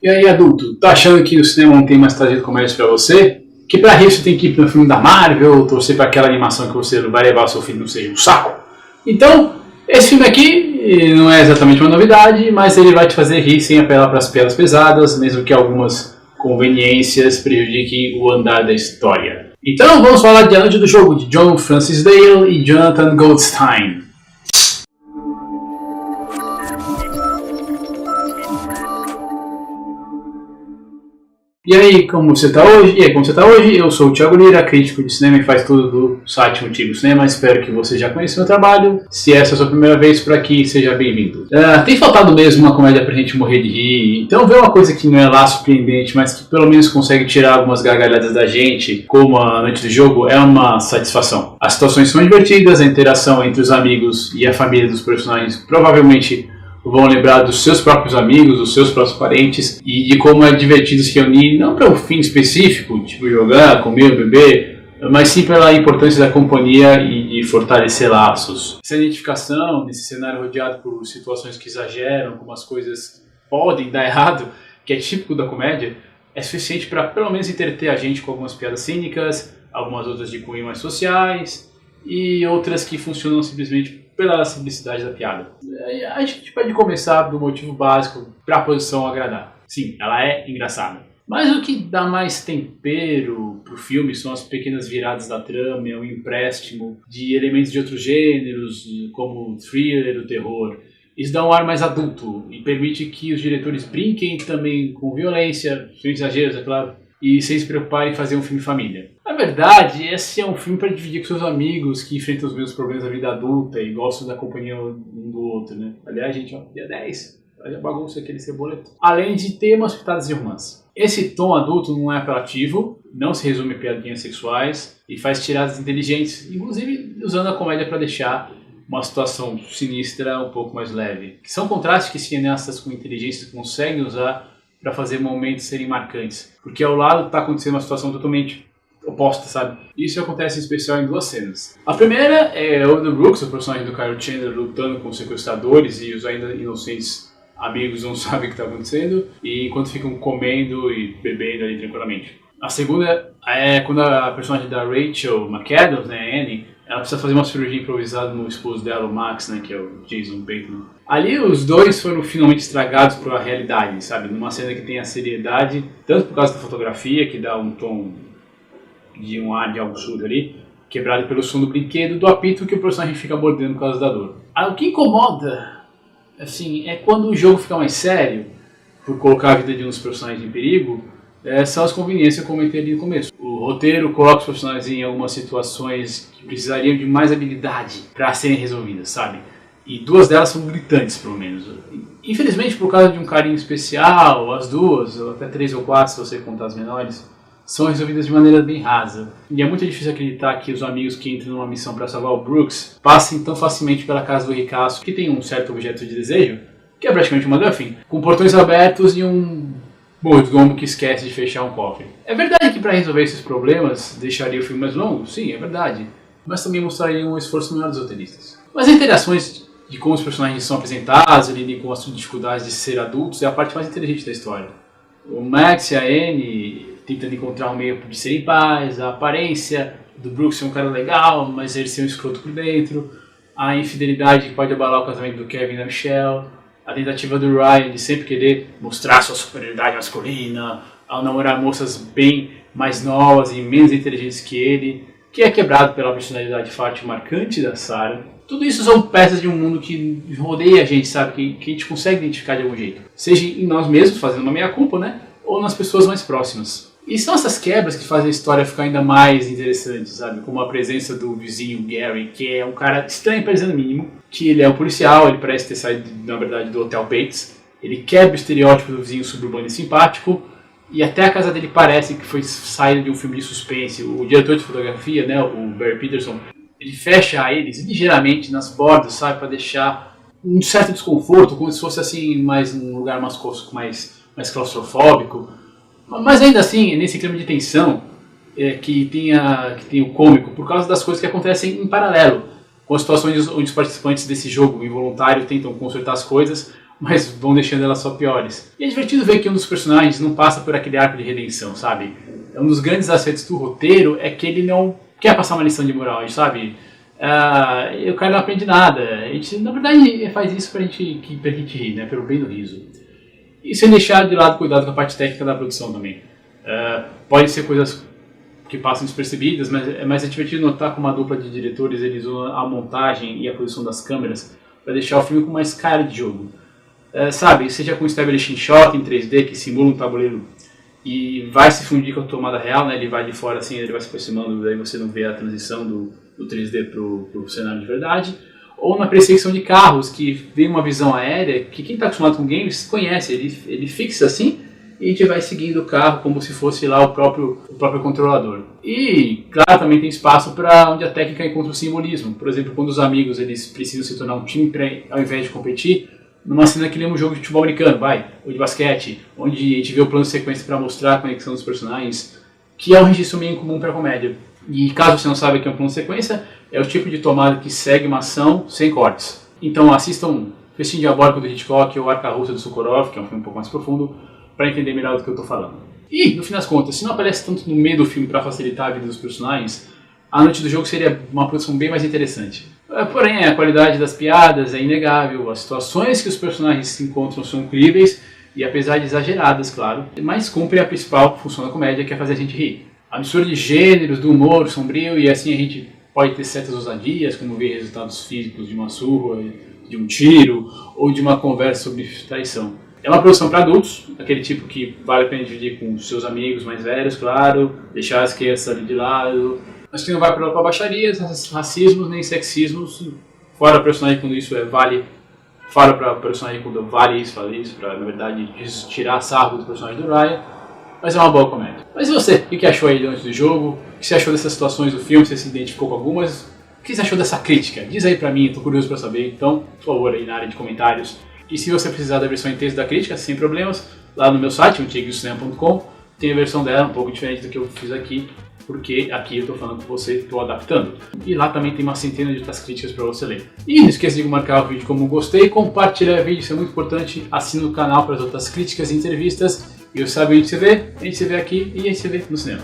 E aí, adulto, tá achando que o cinema não tem mais trazido comédia pra você? Que pra rir você tem que ir pro filme da Marvel, ou torcer pra aquela animação que você vai levar o seu filho não seja um saco? Então, esse filme aqui não é exatamente uma novidade, mas ele vai te fazer rir sem apelar para as piadas pesadas, mesmo que algumas conveniências prejudiquem o andar da história. Então vamos falar de A Noite do Jogo, de John Francis Dale e Jonathan Goldstein. E aí, como você tá hoje? Eu sou o Thiago Lira, crítico de cinema e faz tudo do site Motivo Cinema. Espero que você já conheça meu trabalho. Se essa é a sua primeira vez por aqui, seja bem-vindo. Tem faltado mesmo uma comédia pra gente morrer de rir. Então ver uma coisa que não é lá surpreendente, mas que pelo menos consegue tirar algumas gargalhadas da gente, como A Noite do Jogo, é uma satisfação. As situações são divertidas, a interação entre os amigos e a família dos personagens provavelmente vão lembrar dos seus próprios amigos, dos seus próprios parentes e de como é divertido se reunir, não para um fim específico, tipo jogar, comer, beber, mas sim pela importância da companhia e de fortalecer laços. Essa identificação nesse cenário rodeado por situações que exageram, como as coisas podem dar errado, que é típico da comédia, é suficiente para pelo menos entreter a gente com algumas piadas cínicas, algumas outras de cunho mais sociais e outras que funcionam simplesmente pela simplicidade da piada. A gente pode começar do motivo básico para a posição agradar. Sim, ela é engraçada. Mas o que dá mais tempero pro filme são as pequenas viradas da trama, o empréstimo de elementos de outros gêneros, como o thriller, o terror. Isso dá um ar mais adulto e permite que os diretores brinquem também com violência, sem exageros, é claro, e sem se preocuparem em fazer um filme família. Na verdade, esse é um filme para dividir com seus amigos que enfrentam os mesmos problemas da vida adulta e gostam da companhia um do outro, né? Aliás, gente, ó, dia 10, olha a bagunça aquele ceboleto. Além de ter umas pitadas de romance. Esse tom adulto não é apelativo, não se resume a piadinhas sexuais e faz tiradas inteligentes, inclusive usando a comédia para deixar uma situação sinistra um pouco mais leve. Que são contrastes que cineastas com inteligência conseguem usar para fazer momentos serem marcantes, porque ao lado está acontecendo uma situação totalmente oposta, sabe? Isso acontece em especial em duas cenas. A primeira é o do Brooks, o personagem do Kyle Chandler, lutando com os sequestradores e os ainda inocentes amigos não sabem o que está acontecendo, e enquanto ficam comendo e bebendo ali tranquilamente. A segunda é quando a personagem da Rachel McAdams, né, Annie, ela precisa fazer uma cirurgia improvisada no esposo dela, o Max, né, que é o Jason Bateman. Ali os dois foram finalmente estragados por a realidade, sabe? Numa cena que tem a seriedade, tanto por causa da fotografia, que dá um tom de um ar de algo surdo ali, quebrado pelo som do brinquedo, do apito que o personagem fica mordendo por causa da dor. O que incomoda, assim, é quando o jogo fica mais sério, por colocar a vida de uns personagens em perigo, são as conveniências que eu comentei ali no começo. O roteiro coloca os personagens em algumas situações que precisariam de mais habilidade para serem resolvidas, sabe? E duas delas são gritantes, pelo menos. Infelizmente, por causa de um carinho especial, as duas, ou até 3 ou 4, se você contar as menores, são resolvidas de maneira bem rasa. E é muito difícil acreditar que os amigos que entram numa missão para salvar o Brooks passem tão facilmente pela casa do ricaço, que tem um certo objeto de desejo, que é praticamente uma MacGuffin, com portões abertos e um mordomo que esquece de fechar um cofre. É verdade que para resolver esses problemas deixaria o filme mais longo? Sim, é verdade. Mas também mostraria um esforço maior dos roteiristas. Mas as interações de como os personagens são apresentados, lidam com as dificuldades de ser adultos, é a parte mais inteligente da história. O Max e a Annie tentando encontrar um meio de ser em paz, a aparência do Brooks ser um cara legal, mas ele ser um escroto por dentro, a infidelidade que pode abalar o casamento do Kevin e da Michelle, a tentativa do Ryan de sempre querer mostrar sua superioridade masculina, ao namorar moças bem mais novas e menos inteligentes que ele, que é quebrado pela personalidade forte e marcante da Sarah. Tudo isso são peças de um mundo que rodeia a gente, sabe? Que a gente consegue identificar de algum jeito. Seja em nós mesmos, fazendo uma meia-culpa, né? Ou nas pessoas mais próximas. E são essas quebras que fazem a história ficar ainda mais interessante, sabe? Como a presença do vizinho Gary, que é um cara estranho para dizer no mínimo, que ele é um policial, ele parece ter saído, na verdade, do Hotel Bates. Ele quebra o estereótipo do vizinho suburbano e simpático, e até a casa dele parece que foi saída de um filme de suspense. O diretor de fotografia, né, o Barry Peterson, ele fecha eles ligeiramente nas bordas, sabe, para deixar um certo desconforto, como se fosse assim mais um lugar mais claustrofóbico. Mas ainda assim, nesse clima de tensão, que tem o cômico, por causa das coisas que acontecem em paralelo, com as situações onde os participantes desse jogo involuntário tentam consertar as coisas, mas vão deixando elas só piores. E é divertido ver que um dos personagens não passa por aquele arco de redenção, sabe? Um dos grandes aspectos do roteiro é que ele não quer passar uma lição de moral, sabe? O cara não aprende nada. A gente, na verdade, faz isso pra gente rir, né? Pelo bem do riso. E sem deixar de lado cuidado com a parte técnica da produção também. Pode ser coisas que passam despercebidas, mas é divertido notar como a dupla de diretores eles usam a montagem e a posição das câmeras para deixar o filme com mais cara de jogo. Sabe, seja com establishing shot em 3D que simula um tabuleiro e vai se fundir com a tomada real, né? Ele vai de fora assim, ele vai se aproximando, daí você não vê a transição do 3D pro cenário de verdade. Ou na perseguição de carros, que vem uma visão aérea que quem está acostumado com games conhece, ele fixa assim e a gente vai seguindo o carro como se fosse lá o próprio controlador. E, claro, também tem espaço para onde a técnica encontra o simbolismo. Por exemplo, quando os amigos eles precisam se tornar um time ao invés de competir, numa cena que lembra um jogo de futebol americano, ou de basquete, onde a gente vê o plano de sequência para mostrar a conexão dos personagens, que é um registro meio comum para a comédia. E caso você não saiba o que é um plano de sequência, é o tipo de tomada que segue uma ação sem cortes. Então assistam Festim Diabólico do Hitchcock ou Arca-Russa do Sokurov, que é um filme um pouco mais profundo, para entender melhor do que eu estou falando. E, no fim das contas, se não aparece tanto no meio do filme para facilitar a vida dos personagens, a noite do jogo seria uma produção bem mais interessante. Porém, a qualidade das piadas é inegável, as situações que os personagens se encontram são incríveis, e apesar de exageradas, claro, mas cumpre a principal função da comédia, que é fazer a gente rir. A mistura de gêneros, do humor sombrio, e assim a gente pode ter certas ousadias, como ver resultados físicos de uma surra, de um tiro, ou de uma conversa sobre traição. É uma produção para adultos, aquele tipo que vale a pena dividir com seus amigos mais velhos, claro, deixar as crianças ali de lado, mas que não vai para baixarias, racismos, nem sexismos, fora a personagem quando isso fora para personagem quando vale isso, para, na verdade, tirar sarro do personagem do Ryan, mas é uma boa comédia. Mas e você? O que achou aí antes do jogo? O que você achou dessas situações do filme? Você se identificou com algumas? O que você achou dessa crítica? Diz aí pra mim, estou curioso para saber, então, por favor, aí na área de comentários. E se você precisar da versão em texto da crítica, sem problemas, lá no meu site, antigocinema.com, tem a versão dela um pouco diferente do que eu fiz aqui, porque aqui eu estou falando com você, estou adaptando. E lá também tem uma centena de outras críticas para você ler. E não esqueça de marcar o vídeo como gostei, compartilhar o vídeo, isso é muito importante, assina o canal para as outras críticas e entrevistas. E eu sabe, a gente se vê aqui e a gente se vê no cinema.